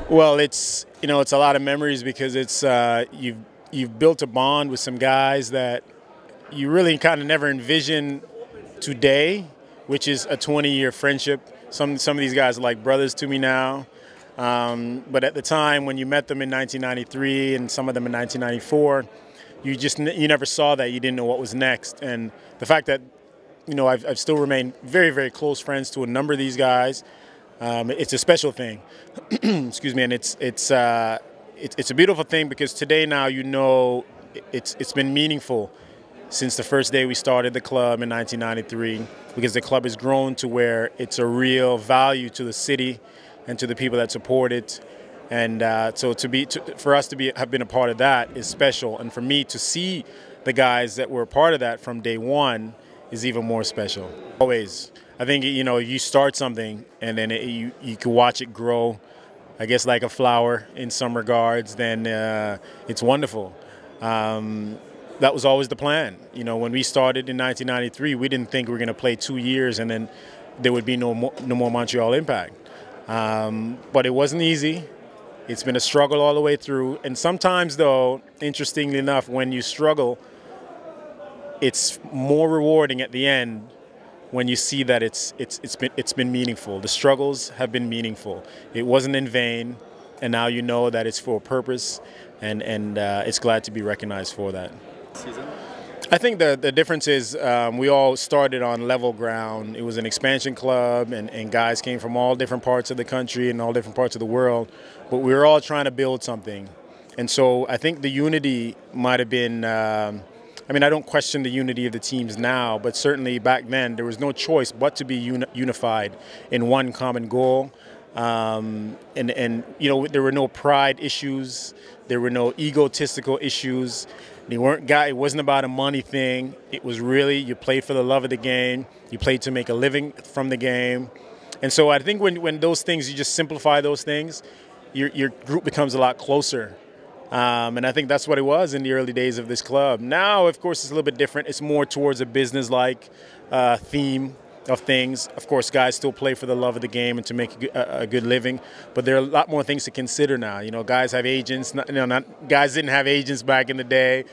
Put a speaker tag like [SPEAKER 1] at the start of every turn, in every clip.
[SPEAKER 1] Well, it's a lot of memories because you've built a bond with some guys that you really kind of never envisioned today, which is a 20-year friendship. Some of these guys are like brothers to me now. But at the time when you met them in 1993 and some of them in 1994, you never saw that. You didn't know what was next. And the fact that I've still remained very, very close friends to a number of these guys. It's a special thing. Excuse me, and it's a beautiful thing because today now it's been meaningful since the first day we started the club in 1993, because the club has grown to where it's a real value to the city and to the people that support it. And so for us to have been a part of that is special, and for me to see the guys that were a part of that from day one is even more special. Always. I think, you start something and then you can watch it grow, I guess like a flower in some regards, then it's wonderful. That was always the plan. When we started in 1993, we didn't think we were going to play 2 years and then there would be no more Montreal Impact. But it wasn't easy. It's been a struggle all the way through. And sometimes, though, interestingly enough, when you struggle, it's more rewarding at the end when you see that it's been meaningful. The struggles have been meaningful. It wasn't in vain, and now you know that it's for a purpose, and it's glad to be recognized for that.
[SPEAKER 2] Season?
[SPEAKER 1] I think the difference is we all started on level ground. It was an expansion club, and guys came from all different parts of the country and all different parts of the world, but we were all trying to build something. And so I think the unity might have been I don't question the unity of the teams now, but certainly back then there was no choice but to be unified in one common goal. There were no pride issues, there were no egotistical issues. It wasn't about a money thing. It was really, you played for the love of the game, you played to make a living from the game. And so I think when those things, you just simplify those things, your group becomes a lot closer. And I think that's what it was in the early days of this club. Now, of course, it's a little bit different. It's more towards a business-like theme of things. Of course, guys still play for the love of the game and to make a good living, but there are a lot more things to consider now. Guys have agents. Guys didn't have agents back in the day.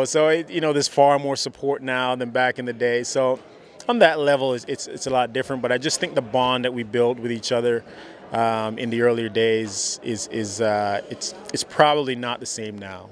[SPEAKER 1] So there's far more support now than back in the day. So on that level, it's a lot different. But I just think the bond that we built with each other in the earlier days it's probably not the same now.